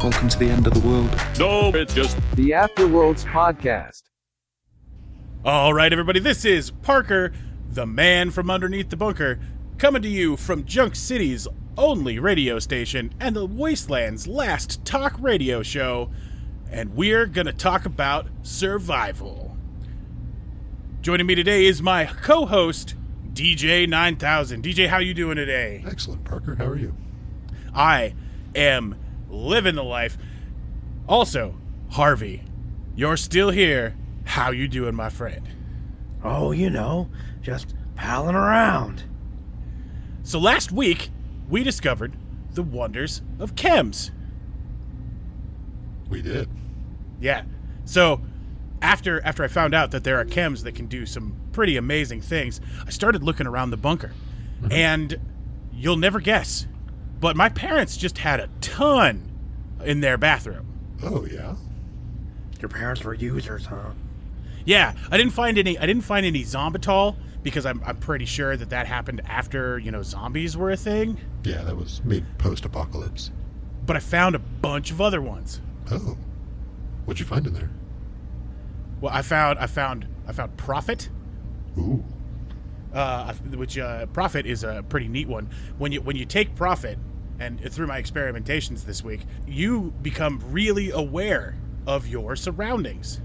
Welcome to the end of the world. No, it's just the Afterworlds podcast. All right, everybody, this is Parker, the man from underneath the bunker, coming to you from Junk City's only radio station and the Wasteland's last talk radio show, and we're gonna talk about survival. Joining me today is my co-host, DJ 9000. DJ, how you doing today? Excellent, Parker. How are you? I am living the life. Also, Harvey, you're still here. How you doing, my friend? Oh, you know, just palling around. So last week, we discovered the wonders of chems. We did. Yeah. So after I found out that there are chems that can do some pretty amazing things, I started looking around the bunker. Mm-hmm. And you'll never guess, but my parents just had a ton in their bathroom. Oh, yeah? Your parents were users, huh? Yeah, I didn't find any Zombitol because I'm pretty sure that happened after, zombies were a thing. Yeah, that was made post-apocalypse. But I found a bunch of other ones. Oh. What'd you find in there? Well, I found Prophet. Ooh. Which Prophet is a pretty neat one. When you take Prophet, and through my experimentations this week, you become really aware of your surroundings.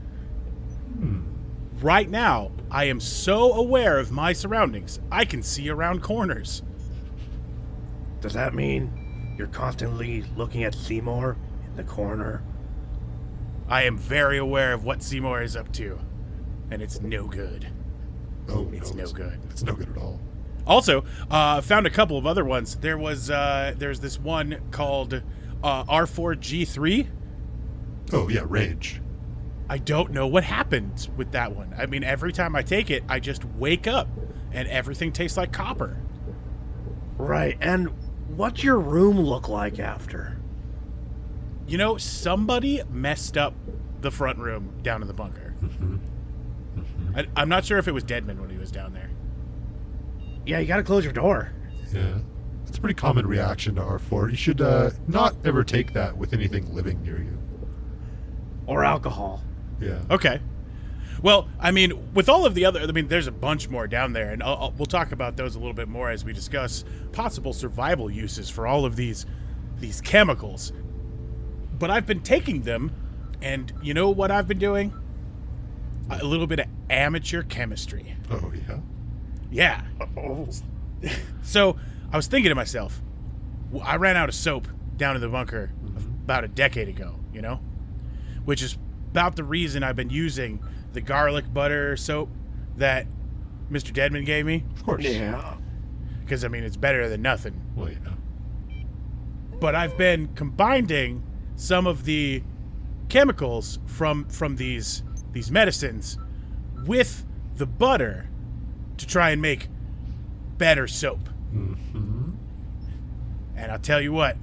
Right now, I am so aware of my surroundings, I can see around corners. Does that mean you're constantly looking at Seymour in the corner? I am very aware of what Seymour is up to, and it's no good. Oh, it's no good. It's no good at all. Also, found a couple of other ones. There's this one called R4G3. Oh, yeah, Rage. I don't know what happens with that one. I mean, every time I take it, I just wake up and everything tastes like copper. Right, and what's your room look like after? Somebody messed up the front room down in the bunker. Mm-hmm. Mm-hmm. I'm not sure if it was Deadman when he was down there. Yeah, you gotta close your door. Yeah. It's a pretty common reaction to R4. You should not ever take that with anything living near you. Or alcohol. Yeah. Okay. Well, I mean, with all of the other, there's a bunch more down there, and we'll talk about those a little bit more as we discuss possible survival uses for all of these chemicals. But I've been taking them, and you know what I've been doing? A little bit of amateur chemistry. Oh, yeah? Yeah. Oh. So I was thinking to myself, I ran out of soap down in the bunker about a decade ago, which is about the reason I've been using the garlic butter soap that Mr. Deadman gave me. Of course. Yeah. Because, it's better than nothing. Well, yeah. But I've been combining some of the chemicals from these medicines with the butter to try and make better soap. Mm-hmm. And I'll tell you what,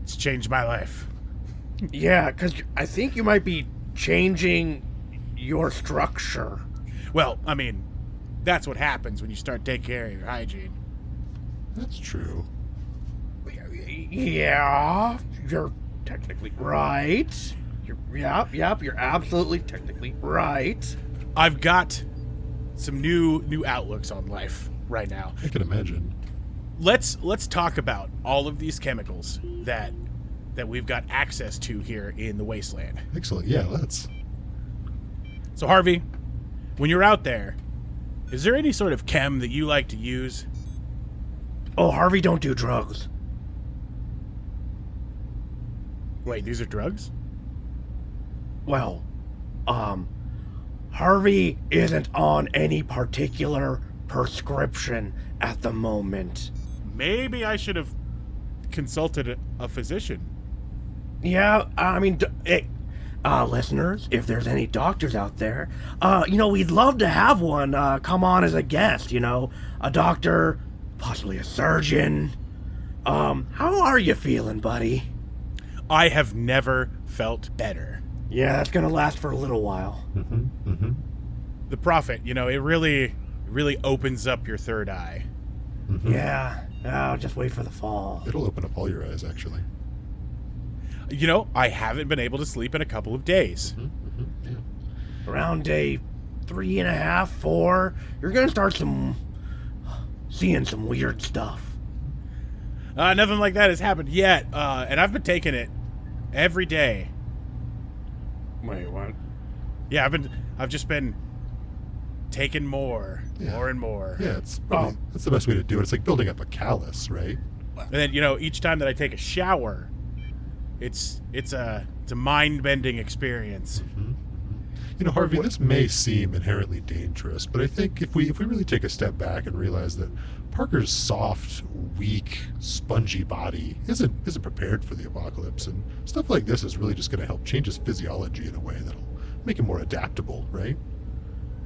it's changed my life. Yeah, because I think you might be changing your structure. Well, that's what happens when you start taking care of your hygiene. That's true. Yeah, you're technically right. Yep, you're absolutely technically right. I've got some new outlooks on life right now. I can imagine. Let's talk about all of these chemicals that we've got access to here in the Wasteland. Excellent. Yeah, let's. So Harvey, when you're out there, is there any sort of chem that you like to use? Oh, Harvey don't do drugs. Wait, these are drugs? Well, Harvey isn't on any particular prescription at the moment. Maybe I should have consulted a physician. Yeah, listeners, if there's any doctors out there, we'd love to have one come on as a guest, a doctor, possibly a surgeon. How are you feeling, buddy? I have never felt better. Yeah, that's gonna last for a little while. Mm-hmm. Mm-hmm. The Prophet, it really opens up your third eye. Mhm. Yeah. Oh, just wait for the fall. It'll open up all your eyes, actually. You know, I haven't been able to sleep in a couple of days. Yeah. Around day 3.5, 4, you're gonna start seeing some weird stuff. Nothing like that has happened yet, and I've been taking it every day. Wait, what? Yeah, I've just been taking more and more. Yeah, that's the best way to do it. It's like building up a callus, right? And then, you know, each time that I take a shower, it's a mind-bending experience. You know, Harvey, this may seem inherently dangerous, but I think if we really take a step back and realize that Parker's soft, weak, spongy body isn't prepared for the apocalypse, and stuff like this is really just going to help change his physiology in a way that'll make him more adaptable, right?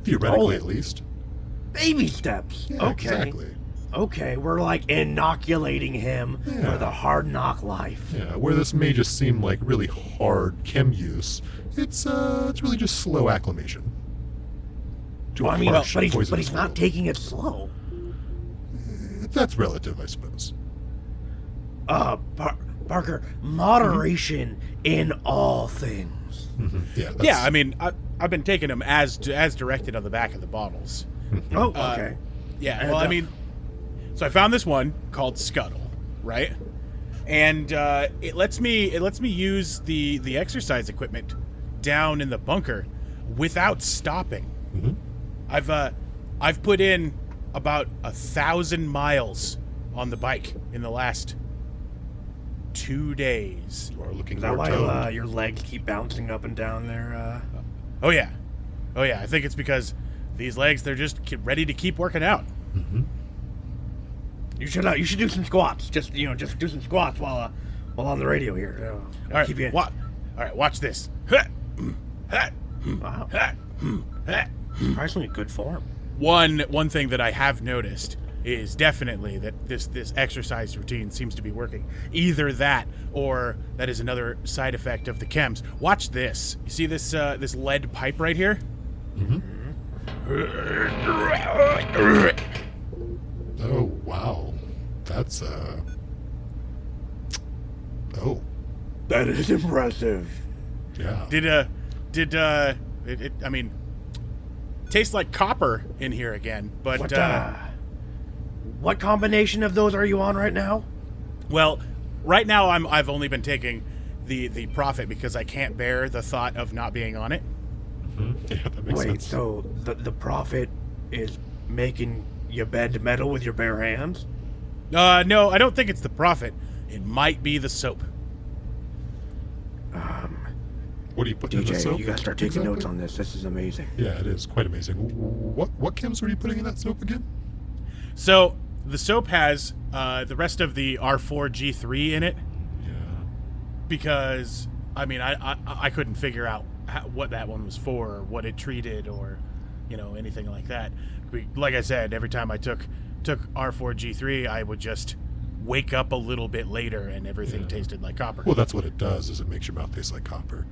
Theoretically, at least. Baby steps. Yeah, Okay. exactly. Okay, we're like inoculating him Yeah. for the hard knock life. Yeah, where this may just seem like really hard chem use, it's really just slow acclimation. To Well, a I mean, harsh, but he's poisonous not world. taking it slow. That's relative, I suppose. Parker, moderation in all things. Yeah. Yeah, I mean, I've been taking them as directed on the back of the bottles. Oh, okay. Yeah, And, well, I mean, so I found this one called Scuttle, right? And it lets me use the exercise equipment down in the bunker without stopping. I've put in about 1,000 miles on the bike in the last 2 days. You are looking Is that more why toned. your legs keep bouncing up and down there? Oh yeah, I think it's because these legs, they're just ready to keep working out. You should do some squats. Just do some squats while on the radio here. All right, keep you. all right, watch this. Wow. Surprisingly good form. One thing that I have noticed is definitely that this exercise routine seems to be working. Either that, or that is another side effect of the chems. Watch this. You see this this lead pipe right here? Oh, wow. That's, Oh, That is impressive. yeah. I mean, tastes like copper in here again, but What combination of those are you on right now? well, right now I've only been taking the profit because I can't bear the thought of not being on it. Yeah, that makes Wait, sense. so the prophet is making you bend metal with your bare hands? No, I don't think it's the profit. It might be the soap. What do you put in the DJ, soap? you gotta start taking exactly? notes on this. This is amazing. Yeah, it is quite amazing. What chems were you putting in that soap again? So the soap has the rest of the R4G3 in it Yeah. because I mean I couldn't figure out what that one was for, or what it treated, or anything like that. Like I said, every time I took R4G3, I would just wake up a little bit later and everything tasted like copper. Well, that's what it does, is it makes your mouth taste like copper.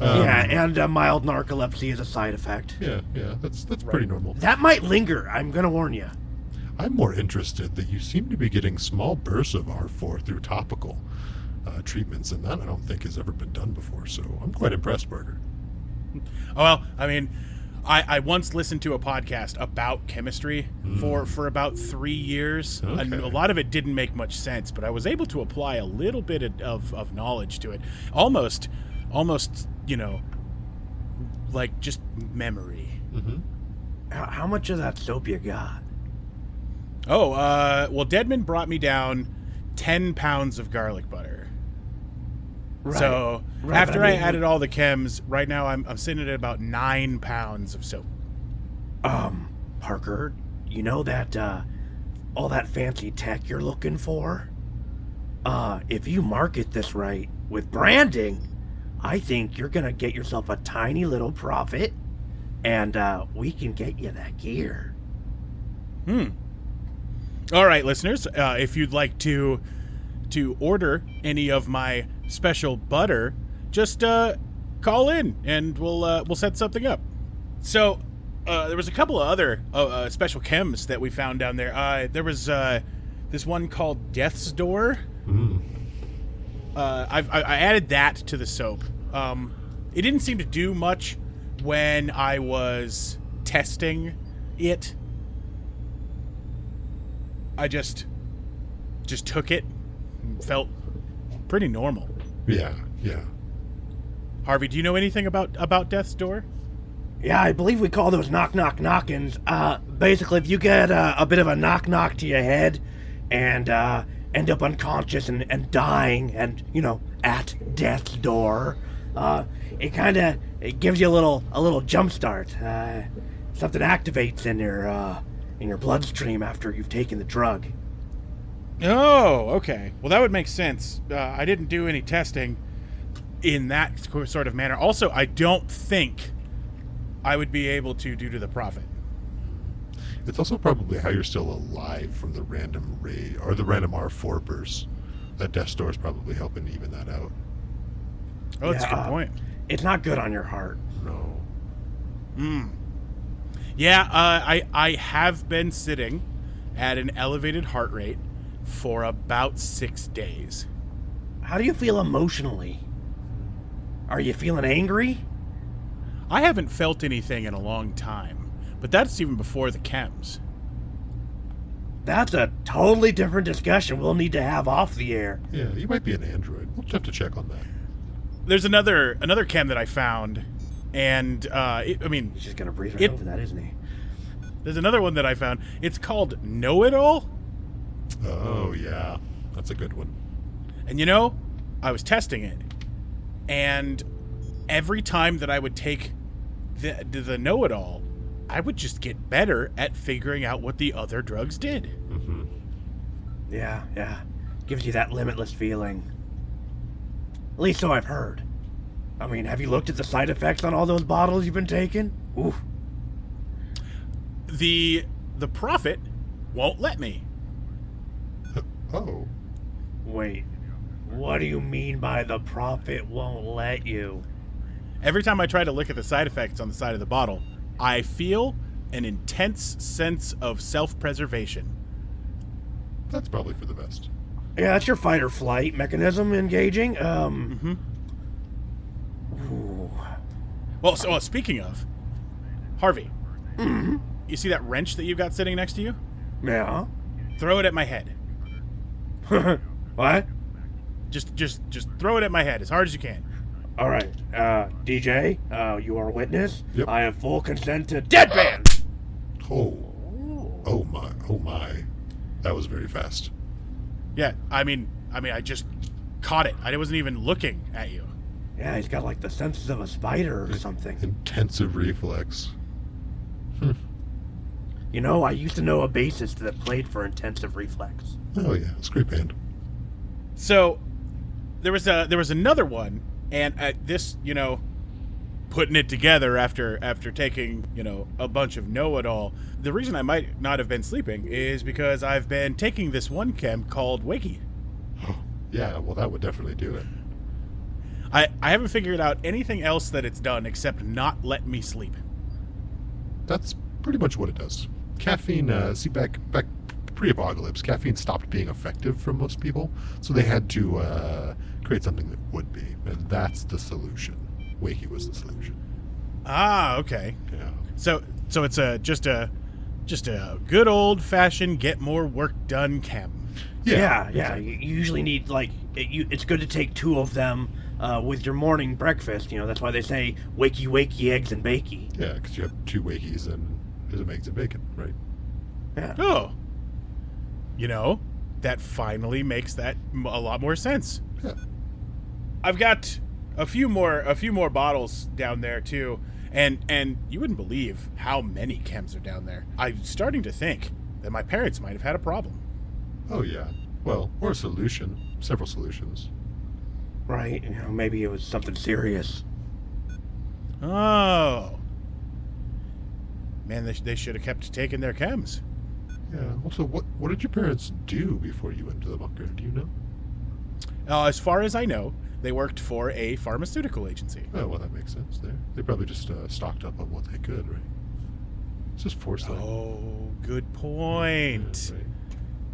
Yeah, and mild narcolepsy is a side effect. Yeah, that's pretty normal. That might linger, I'm gonna warn you. I'm more interested that you seem to be getting small bursts of R4 through topical treatments, and that I don't think has ever been done before, so I'm quite impressed, Barker. Well, I mean, I once listened to a podcast about chemistry for about 3 years, and Okay. a lot of it didn't make much sense, but I was able to apply a little bit of knowledge to it. Almost, like just memory. How much of that soap you got? Oh, well, Deadman brought me down 10 pounds of garlic butter. So Right, after but I I mean, added all the chems, right now I'm sitting at about 9 pounds of soap. Parker, you know that, all that fancy tech you're looking for? If you market this right with branding, I think you're gonna get yourself a tiny little profit, and, we can get you that gear. All right, listeners, if you'd like to order any of my special butter, just call in and we'll set something up. So there was a couple of other special chems that we found down there. There was this one called Death's Door. I added that to the soap. It didn't seem to do much when I was testing it. I just took it and felt pretty normal. Yeah. Harvey, do you know anything about Death's Door? Yeah, I believe we call those knock-knock-knockins. Basically, if you get a bit of a knock-knock to your head and end up unconscious and dying and, at death's door, it gives you a little jump start. Something activates in your bloodstream after you've taken the drug. Oh, okay. Well, that would make sense. I didn't do any testing in that sort of manner. Also, I don't think I would be able to due to the Prophet. It's also probably how you're still alive from the random raid or the random R4 bursts. That Death Door is probably helping even that out. Oh, that's a good point. It's not good on your heart. No. Yeah, I have been sitting at an elevated heart rate for about 6 days. How do you feel emotionally? Are you feeling angry? I haven't felt anything in a long time, but that's even before the chems. That's a totally different discussion we'll need to have off the air. Yeah, you might be an android. We'll just have to check on that. There's another chem that I found, and He's just gonna breathe right over that, isn't he? There's another one that I found. It's called Know-It-All. Oh yeah, that's a good one. And I was testing it, and every time that I would take the Know-It-All, I would just get better at figuring out what the other drugs did. Mm-hmm. Yeah. Gives you that limitless feeling. At least so I've heard. I mean, have you looked at the side effects on all those bottles you've been taking? Oof. The Prophet won't let me. Oh. Wait, what do you mean by the Prophet won't let you? Every time I try to look at the side effects on the side of the bottle, I feel an intense sense of self-preservation. That's probably for the best. Yeah, that's your fight or flight mechanism engaging. Ooh. Well, speaking of, Harvey, you see that wrench that you've got sitting next to you? Yeah. Throw it at my head. What? Just throw it at my head as hard as you can. All right, DJ, you are a witness. Yep. I have full consent to deadban. Oh my. That was very fast. Yeah, I mean, I just caught it. I wasn't even looking at you. Yeah, he's got like the senses of a spider or something. Intensive reflex. I used to know a bassist that played for Intensive Reflex. Oh yeah, it's a great band. So there was another one, and this, putting it together after taking, a bunch of Know-It-All. The reason I might not have been sleeping is because I've been taking this one chem called Wakey. Yeah, well that would definitely do it. I haven't figured out anything else that it's done except not let me sleep. That's pretty much what it does. Caffeine, back pre-apocalypse, caffeine stopped being effective for most people, so they had to create something that would be, and that's the solution. Wakey was the solution. Ah, okay. Yeah. So it's just a good old-fashioned get more work done chem. Yeah. Exactly. You usually need it's good to take 2 of them with your morning breakfast. That's why they say wakey, eggs and bakey. Yeah, because you have 2 wakeys and some eggs and bacon, right? Yeah. Oh. That finally makes that a lot more sense. Yeah. I've got a few more bottles down there too, and you wouldn't believe how many chems are down there. I'm starting to think that my parents might have had a problem. Oh yeah. Well, or a solution. Several solutions. Right. Maybe it was something serious. Oh. Man, they should have kept taking their chems. Yeah. Also, what did your parents do before you went to the bunker? Do you know? As far as I know, they worked for a pharmaceutical agency. Oh, well, that makes sense there. They probably just stocked up on what they could, right? It's just force light. Oh, good point. Right.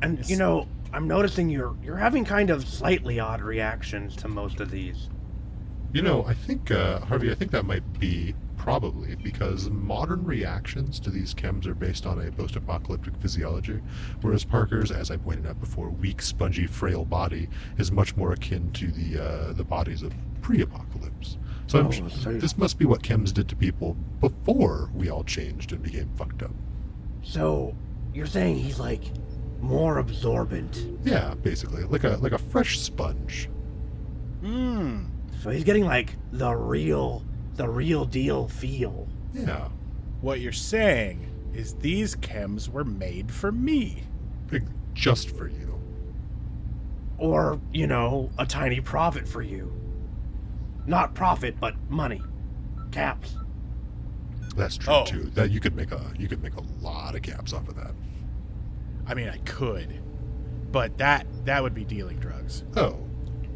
And Yes. you know, I'm noticing you're having kind of slightly odd reactions to most of these. You know, I think, Harvey, I think that might be probably because modern reactions to these chems are based on a post-apocalyptic physiology, whereas Parker's, as I pointed out before, weak, spongy, frail body is much more akin to the bodies of pre-apocalypse. So this must be what chems did to people before we all changed and became fucked up. So you're saying he's like more absorbent. Yeah, basically, like a fresh sponge. Hmm. So he's getting like the real deal feel. Yeah, What you're saying is these chems were made for me. just for you. Or, you know, a tiny profit for you. Not profit, but money. Caps. That's true Oh. too. That you could make a lot of caps off of that. I mean, I could, but that would be dealing drugs. Oh,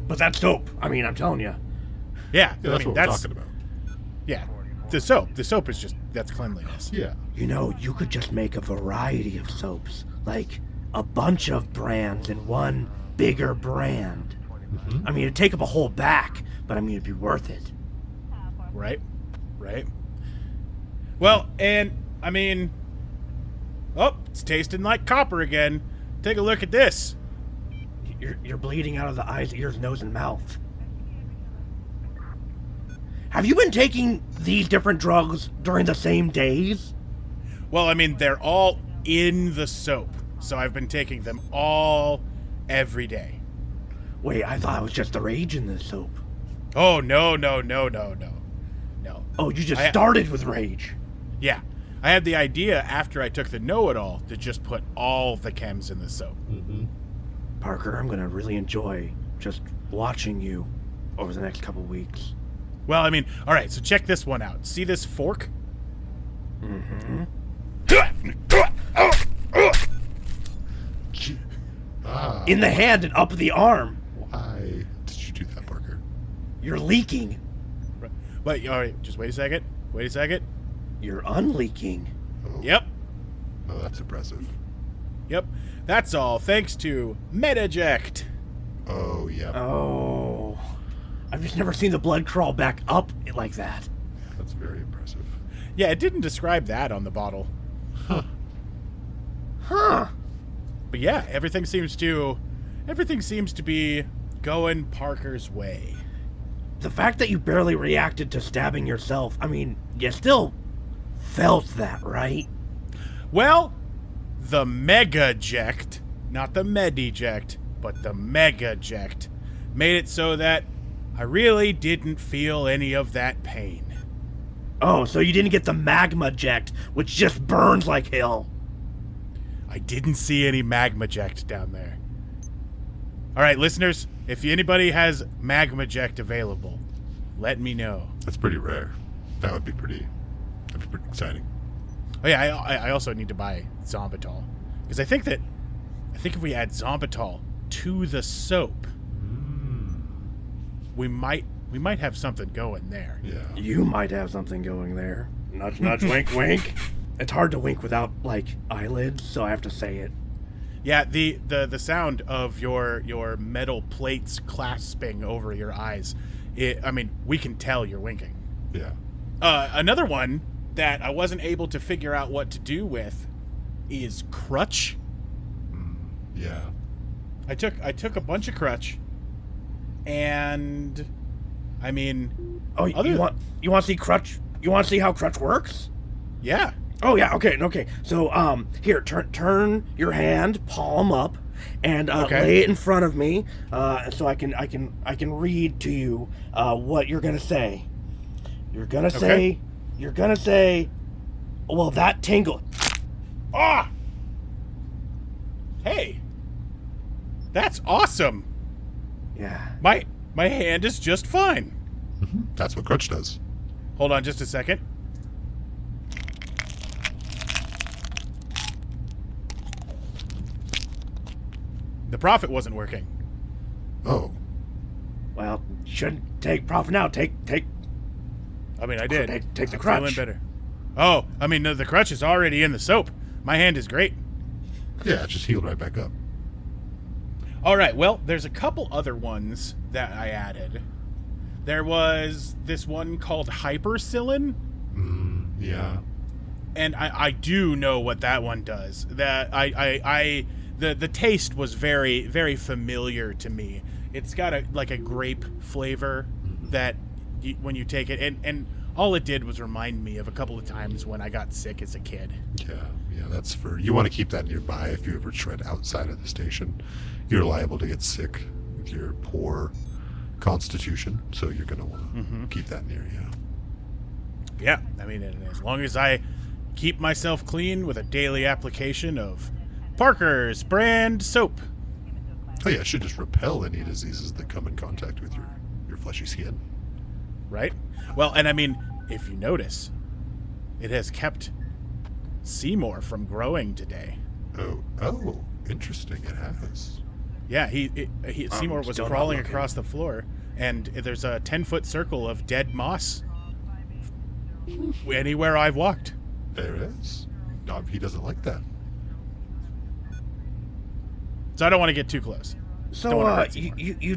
But that's dope. I mean, I'm telling you. Yeah, yeah, that's what we're talking about. Yeah, the soap is just that's cleanliness. Yeah. You know, you could just make a variety of soaps. Like a bunch of brands in one bigger brand. Mm-hmm. I mean, it'd take up a whole back, but I mean, it'd be worth it. Right. Well, and I mean, oh, it's tasting like copper again. Take a look at this. You're bleeding out of the eyes, ears, nose, and mouth. Have you been taking these different drugs during the same days? Well, I mean, they're all in the soap, so I've been taking them all every day. Wait, I thought it was just the rage in this soap. Oh no. Oh, you just started with rage. Yeah, I had the idea after I took the know-it-all to just put all the chems in the soap. Mm-hmm. Parker, I'm gonna really enjoy just watching you over the next couple weeks. Well, I mean, all right, so check this one out. See this fork? Mm-hmm. Ah. In the hand and up the arm. Why did you do that, Parker? You're leaking. Wait, all right, just wait a second. You're unleaking. Oh. Yep. Oh, that's impressive. Yep. That's all thanks to MedEject. Oh, yeah. Oh. I've just never seen the blood crawl back up like that. That's very impressive. Yeah, it didn't describe that on the bottle. Huh. But yeah, everything seems to be going Parker's way. The fact that you barely reacted to stabbing yourself, I mean, you still felt that, right? Well, the MegaJect, not the MedEject, but the MegaJect, made it so that I really didn't feel any of that pain. Oh, so you didn't get the magma ject, which just burns like hell. I didn't see any MagmaJect down there. All right, listeners, if anybody has MagmaJect available, let me know. That's pretty rare. That'd be pretty exciting. Oh yeah, I also need to buy Zombitol, because I think if we add Zombitol to the soap, we might have something going there. Yeah. You might have something going there. Nudge, nudge, wink, wink. It's hard to wink without, like, eyelids, so I have to say it. Yeah, the sound of your metal plates clasping over your eyes, I mean, we can tell you're winking. Yeah. Another one that I wasn't able to figure out what to do with is crutch. Yeah. I took a bunch of crutch, and I mean, Oh, you want to see crutch? You want to see how crutch works? yeah. Oh yeah, okay. So here, turn your hand, palm up, and Okay. lay it in front of me, so I can read to you what you're gonna say. You're gonna say, well, that tingle. Ah! Hey! That's awesome! Yeah. My hand is just fine. Mm-hmm. That's what Crutch does. Hold on just a second. The Prophet wasn't working. Oh. Well, shouldn't take profit now. Take. I mean, I did. Take the I'm crutch. feeling better. Oh, I mean, the crutch is already in the soap. My hand is great. Yeah, it just healed right back up. All right, well, there's a couple other ones that I added. There was this one called Hypercillin. Yeah. And I do know what that one does. That the taste was very, very familiar to me. It's got a grape flavor that when you take it, and all it did was remind me of a couple of times when I got sick as a kid. Yeah, that's you want to keep that nearby if you ever tread outside of the station. You're liable to get sick with your poor constitution, so you're going to want to keep that near you. Yeah, I mean, as long as I keep myself clean with a daily application of Parker's brand soap. Oh yeah, it should just repel any diseases that come in contact with your fleshy skin. Right? Well, and I mean, if you notice, it has kept Seymour from growing today. Oh, interesting. It has. Yeah, Seymour was still not crawling looking. across the floor, and there's a 10-foot circle of dead moss anywhere I've walked. There it is. No, he doesn't like that. So I don't want to get too close. Don't So, wanna hurt Seymour. you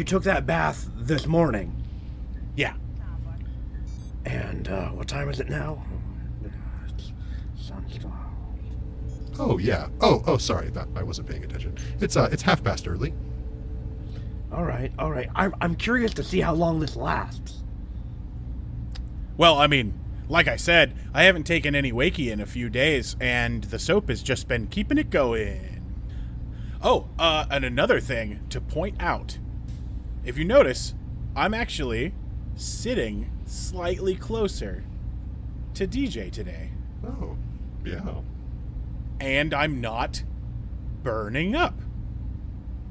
took that bath this morning, Yeah. and what time is it now? Sun's still. Oh yeah. Oh, sorry. I wasn't paying attention. It's half past early. All right. I'm curious to see how long this lasts. Well, I mean, like I said, I haven't taken any wakey in a few days, and the soap has just been keeping it going. Oh, and another thing to point out. If you notice, I'm actually sitting slightly closer to DJ today. Oh, yeah. And I'm not burning up.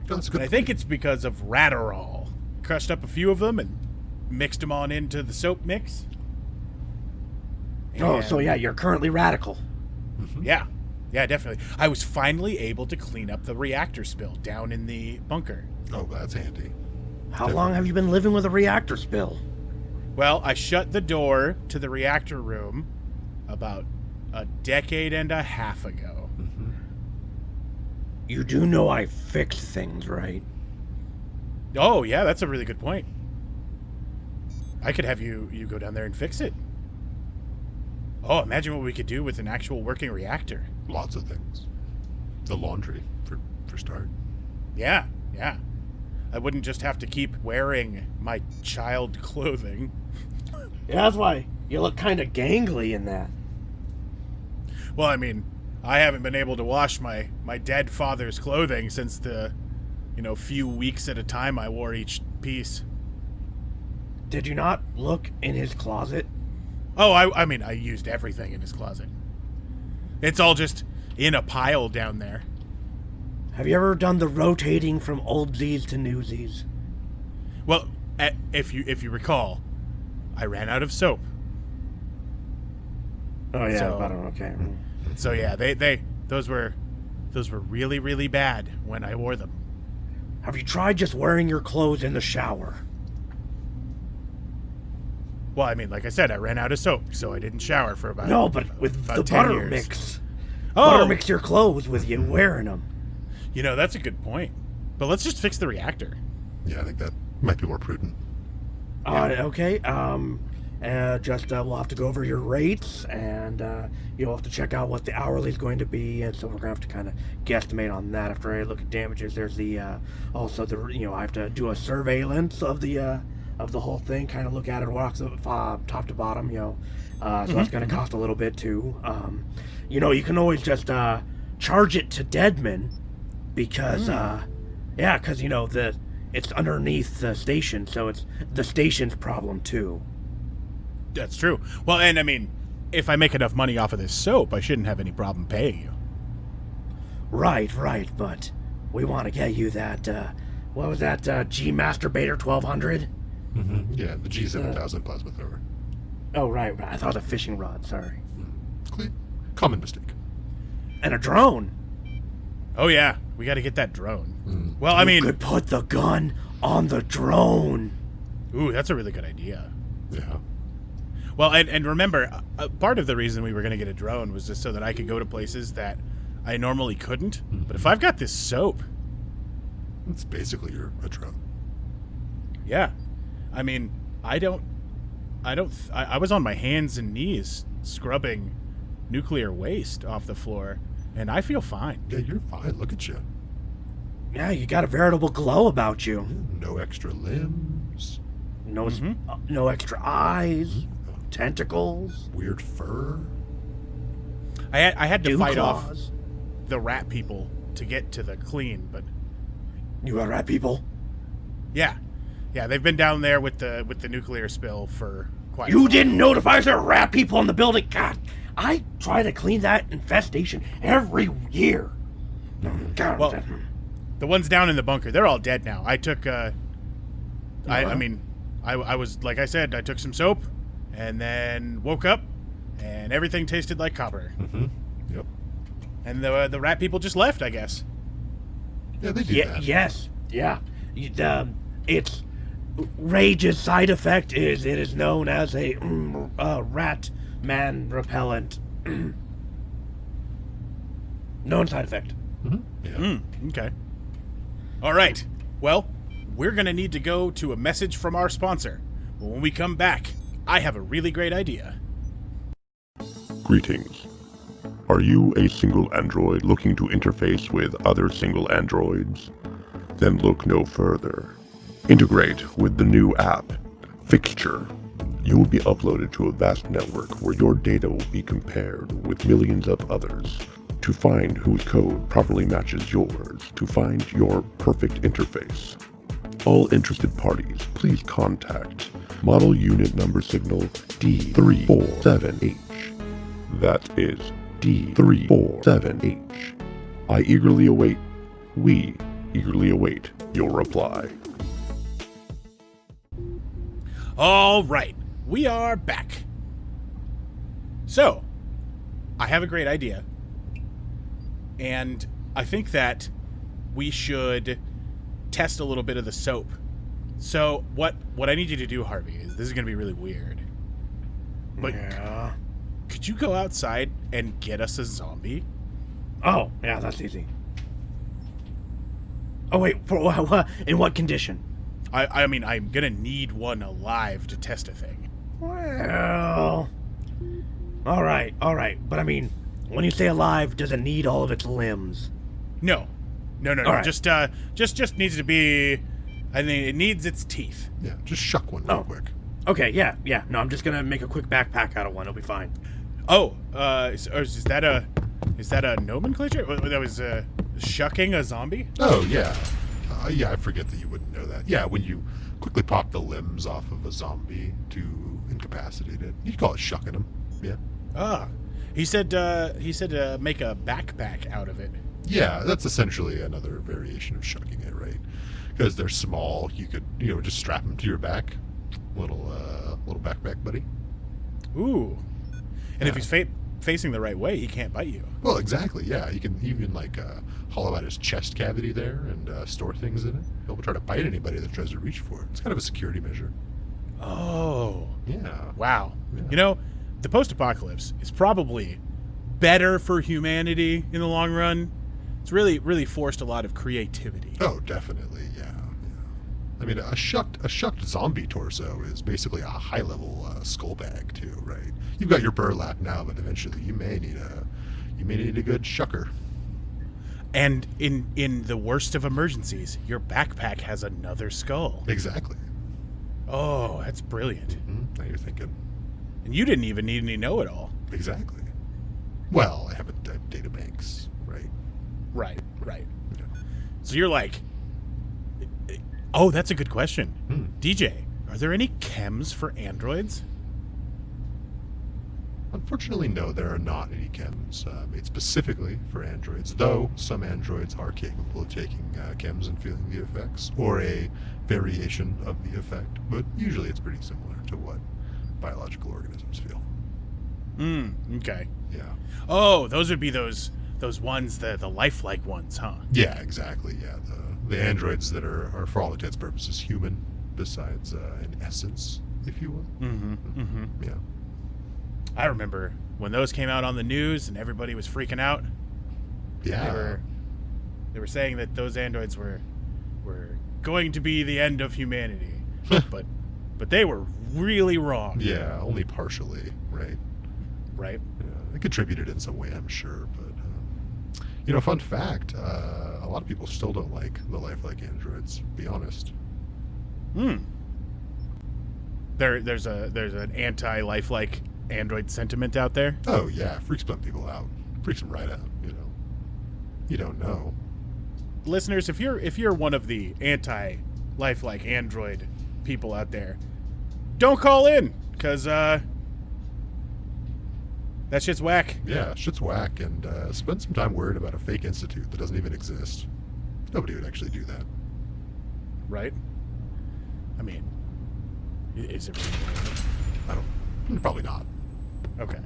That's a And good. I think it's because of Radderall. Crushed up a few of them and mixed them on into the soap mix. Oh, so And- yeah, you're currently radical. Yeah, definitely. I was finally able to clean up the reactor spill down in the bunker. Oh, that's handy. How long have you been living with a reactor spill? Well, I shut the door to the reactor room about a decade and a half ago. You do know I fixed things, right? Oh, yeah, that's a really good point. I could have you go down there and fix it. Oh, imagine what we could do with an actual working reactor. Lots of things. The laundry, for start. Yeah. I wouldn't just have to keep wearing my child clothing. Yeah, that's why you look kind of gangly in that. Well, I mean, I haven't been able to wash my dead father's clothing since the, few weeks at a time I wore each piece. Did you not look in his closet? Oh, I mean, I used everything in his closet. It's all just in a pile down there. Have you ever done the rotating from oldsies to newsies? Well, if you recall, I ran out of soap. Oh yeah, So- I don't know. Okay. So yeah, those were really, really bad when I wore them. Have you tried just wearing your clothes in the shower? Well, I mean, like I said, I ran out of soap, so I didn't shower for about No, but with about the 10 butter years. mix. Oh, Butter mix your clothes with you wearing them. that's a good point. But let's just fix the reactor. Yeah, I think that might be more prudent. Okay. We'll have to go over your rates, and you'll have to check out what the hourly is going to be, and so we're gonna have to kind of guesstimate on that. After I look at damages, there's the I have to do a surveillance of the whole thing, kind of look at it, walk top to bottom, so that's gonna cost a little bit too. You can always just charge it to Deadman, because it's underneath the station, so it's the station's problem too. That's true. Well, and I mean, if I make enough money off of this soap, I shouldn't have any problem paying you. Right, but we want to get you that, what was that, G Masturbator 1200? Yeah, the G7000 plasma thrower. Oh, right, I thought it was a fishing rod, sorry. Common mistake. And a drone. Oh yeah, we got to get that drone. Well, I You mean, could put the gun on the drone. ooh, that's a really good idea. Yeah. Well, and remember, part of the reason we were going to get a drone was just so that I could go to places that I normally couldn't. But if I've got this soap, It's basically a drone. yeah. I mean, I was on my hands and knees scrubbing nuclear waste off the floor, and I feel fine. Yeah, you're fine. Look at you. Yeah, you got a veritable glow about you. No extra limbs. No, no extra eyes, tentacles, Weird fur. I had to dew fight off claws. the rat people to get to the clean, but You are rat people. yeah, they've been down there with the nuclear spill for quite. You didn't notify us there were rat people in the building. God, I try to clean that infestation every year. God, Well, the ones down in the bunker, they're all dead now. I took, I was, like I said, I took some soap and then woke up and everything tasted like copper. Mm-hmm. Yep. And the rat people just left, I guess. Yeah, they do that. yes, yeah. It's Rage's side effect is it is known as a rat man repellent. Known side effect. Yeah. Okay. All right. Well, we're going to need to go to a message from our sponsor. But when we come back, I have a really great idea. Greetings. Are you a single android looking to interface with other single androids? Then look no further. Integrate with the new app, Fixture. You will be uploaded to a vast network where your data will be compared with millions of others to find whose code properly matches yours, to find your perfect interface. All interested parties, please contact Model Unit Number Signal D347H. That is D347H. We eagerly await your reply. All right. We are back. So, I have a great idea. And I think that we should test a little bit of the soap. So, what I need you to do, Harvey, is this is going to be really weird. But Yeah. could you go outside and get us a zombie? Oh, yeah, that's easy. Oh wait, for what? In what condition? I mean, I'm going to need one alive to test a thing. Well, all right. But I mean, when you say alive, does it need all of its limbs? No. All right. Just needs to be. I mean, it needs its teeth. Yeah, just shuck one real Oh. quick. Okay, yeah. No, I'm just gonna make a quick backpack out of one. It'll be fine. Oh, is that a nomenclature? That was shucking a zombie? Oh, yeah. Yeah, I forget that you wouldn't know that. Yeah, when you quickly pop the limbs off of a zombie to incapacitate it, you call it shucking them. Yeah. Ah, he said make a backpack out of it. Yeah, that's essentially another variation of shucking it, right? Because they're small, you could, just strap them to your back. Little backpack buddy. Ooh, and if Yeah. he's facing the right way, he can't bite you. Well, exactly, yeah. You can even, hollow out his chest cavity there and store things in it. He'll try to bite anybody that tries to reach for it. It's kind of a security measure. Oh, Yeah. wow. Yeah. You know, the post-apocalypse is probably better for humanity in the long run. It's really forced a lot of creativity. Oh, definitely, yeah. I mean, a shucked zombie torso is basically a high-level skull bag too, right? You've got your burlap now, but eventually you may need a good shucker. And in the worst of emergencies, your backpack has another skull. Exactly. Oh, that's brilliant. Now you're thinking. And you didn't even need any know-it-all. Exactly. Well, I have data banks, right? Right. Yeah. So you're like, oh, that's a good question. Hmm. DJ, are there any chems for androids? Unfortunately, no, there are not any chems made specifically for androids, though some androids are capable of taking chems and feeling the effects, or a variation of the effect, but usually it's pretty similar to what biological organisms feel. Okay. Yeah. Oh, those would be those ones, the lifelike ones, huh? Yeah, exactly, yeah. The androids that are, for all intents and purposes, human, besides in essence, if you will. Mm-hmm. Yeah. I remember when those came out on the news and everybody was freaking out. Yeah. They were saying that those androids were going to be the end of humanity. but they were really wrong. Yeah, only partially, right? Right. Yeah, they contributed in some way, I'm sure. But, fun fact, a lot of people still don't like the lifelike androids, be honest. There's an anti-lifelike android sentiment out there. Oh, yeah, freaks some people out. Freaks them right out, You don't know. Listeners, if you're one of the anti-lifelike android people out there, don't call in, because that shit's whack. Yeah, shit's whack, and spend some time worried about a fake institute that doesn't even exist. Nobody would actually do that. Right? I mean, is it really? I don't. Probably not. Okay.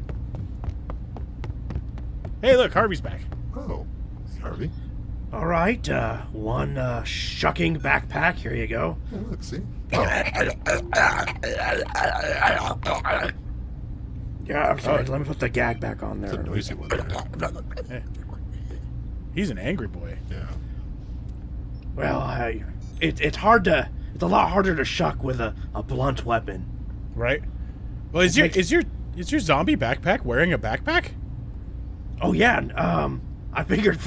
Hey, look, Harvey's back. Oh, hey, Harvey. All right, one shucking backpack. Here you go. Yeah, look, see. Oh, Yeah, I'm sorry. Let me put the gag back on it's a there. noisy one there. He's an angry boy. Yeah. Well, it's hard to. It's a lot harder to shuck with a blunt weapon. Right? Well, is your zombie backpack wearing a backpack? Oh yeah, I figured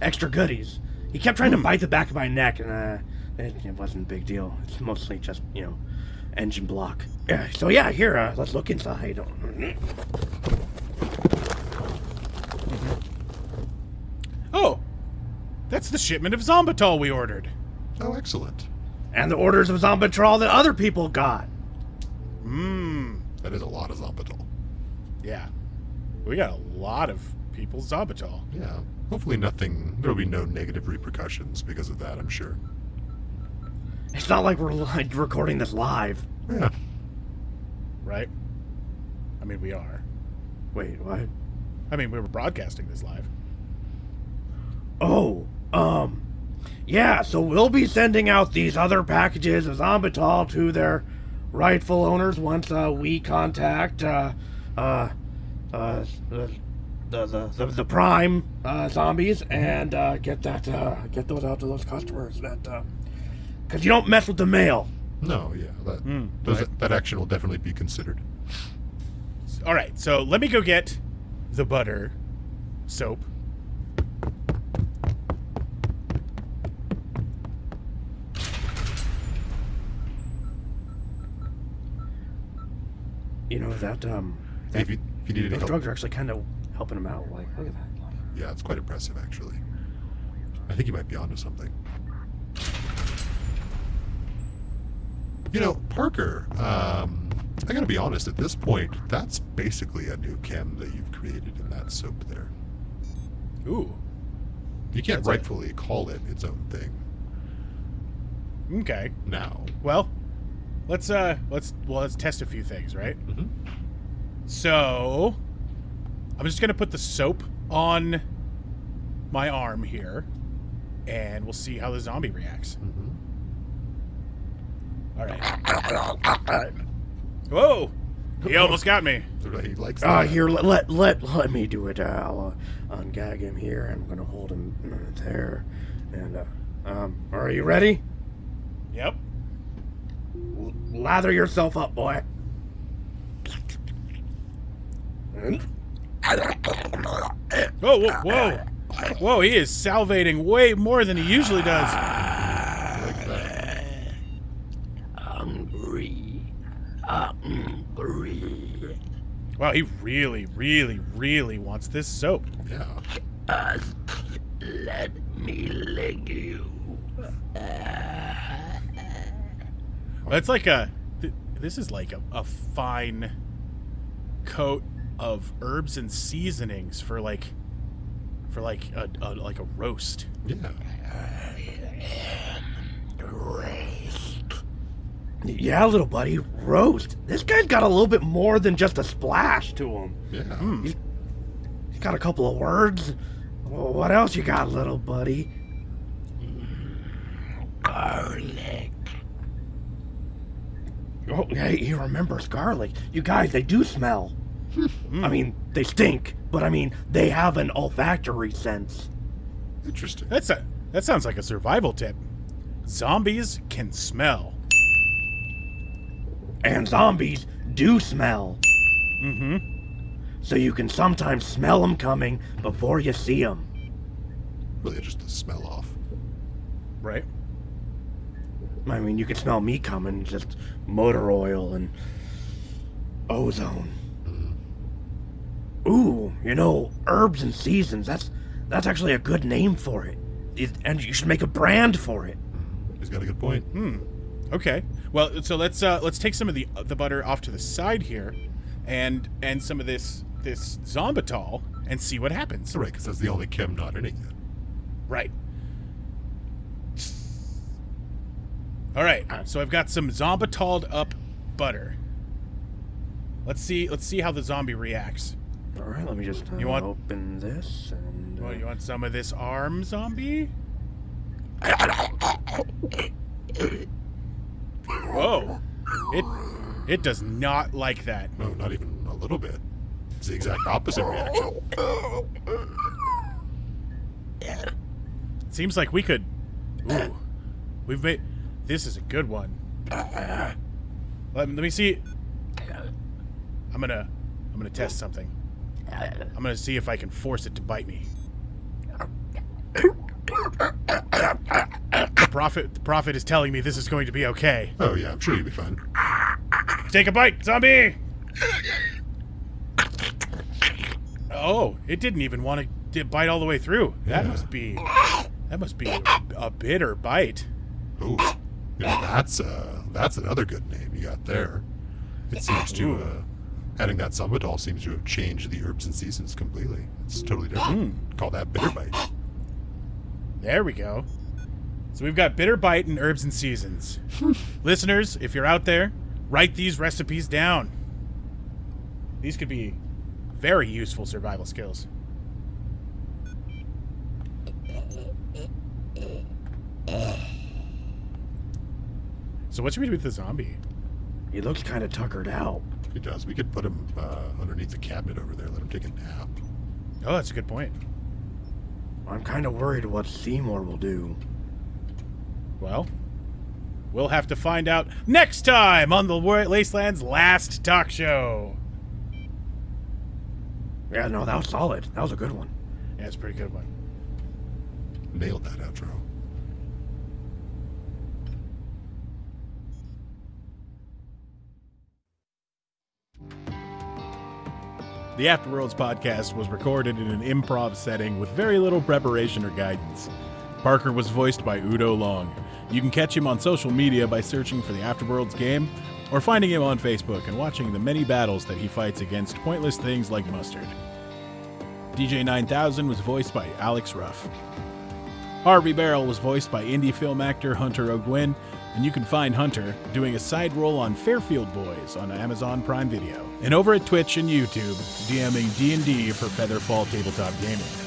extra goodies. He kept trying to bite the back of my neck, and it wasn't a big deal. It's mostly just engine block. Yeah. So yeah, here, let's look inside. Oh, that's the shipment of Zombatol we ordered. Oh, excellent. And the orders of Zombitrol that other people got. That is a lot of Zombital. Yeah. We got a lot of people's Zombatol. Yeah. Hopefully there'll be no negative repercussions because of that, I'm sure. It's not like we're recording this live. Yeah. Right? I mean, we are. Wait, what? I mean, we were broadcasting this live. Oh, yeah, so we'll be sending out these other packages of Zombital to their rightful owners once we contact the prime zombies and get those out to those customers because you don't mess with the mail. No, yeah. That action will definitely be considered. All right, so let me go get the butter soap. If you need any those help. drugs are actually kind of helping him out. Like, look at that. Yeah, it's quite impressive, actually. I think you might be onto something. Parker, I gotta be honest, at this point, that's basically a new chem that you've created in that soap there. Ooh. You can't rightfully call it its own thing. Okay. Now. Well, let's test a few things, right? Mm-hmm. So, I'm just gonna put the soap on my arm here, and we'll see how the zombie reacts. Mm-hmm. All right. Whoa! He almost got me. He likes that. Here, let me do it. I'll ungag him here. I'm gonna hold him there, and are you ready? Yep. Lather yourself up, boy. Whoa, whoa, whoa. Whoa, he is salivating way more than he usually does. Like that. Hungry. Wow, he really, really, really wants this soap. Yeah. Let me lick you. It's like this is like a fine coat of herbs and seasonings for a roast. Yeah. Yeah, little buddy, roast. This guy's got a little bit more than just a splash to him. Yeah. He's got a couple of words. Well, what else you got, little buddy? Garlic. Oh, hey, he remembers garlic. You guys, they do smell. I mean, they stink, but I mean, they have an olfactory sense. Interesting. That sounds like a survival tip. Zombies can smell. And zombies do smell. Mm-hmm. So you can sometimes smell them coming before you see them. Really just the smell off. Right. I mean, you can smell me coming, just motor oil and ozone. Ooh, herbs and seasons, that's actually a good name for it. And you should make a brand for it. He's got a good point. Okay. Well, so let's take some of the butter off to the side here, and some of this zombitol, and see what happens. Right, because that's the only chem not in it yet. Right. All right. So I've got some zombitoled up butter. Let's see how the zombie reacts. All right, let me just open this and. Well, you want some of this arm, zombie? Whoa! It does not like that. No, not even a little bit. It's the exact opposite reaction. Seems like we could. Ooh, we've made. This is a good one. Let me see. I'm gonna test something. I'm gonna see if I can force it to bite me. The prophet is telling me this is going to be okay. Oh yeah, I'm sure you'll be fine. Take a bite, zombie! Oh, it didn't even want to bite all the way through. That must be a bitter bite. Ooh, that's another good name you got there. It seems to adding that sorbitol seems to have changed the herbs and seasons completely. It's totally different. Call that bitter bite. There we go. So we've got bitter bite and herbs and seasons. Listeners, if you're out there, write these recipes down. These could be very useful survival skills. So what should we do with the zombie? He looks kind of tuckered out. He does. We could put him underneath the cabinet over there, let him take a nap. Oh, that's a good point. I'm kind of worried what Seymour will do. Well, we'll have to find out next time on the Wasteland's last talk show. Yeah, no, that was solid. That was a good one. Yeah, it's a pretty good one. Nailed that outro. The Afterworlds podcast was recorded in an improv setting with very little preparation or guidance. Parker was voiced by Udo Long. You can catch him on social media by searching for the Afterworlds game, or finding him on Facebook and watching the many battles that he fights against pointless things like mustard. DJ 9000 was voiced by Alex Ruff. Harvey Barrel was voiced by indie film actor Hunter O'Gwyn, and you can find Hunter doing a side role on Fairfield Boys on Amazon Prime Video, and over at Twitch and YouTube, DMing D&D for Featherfall Tabletop Gaming.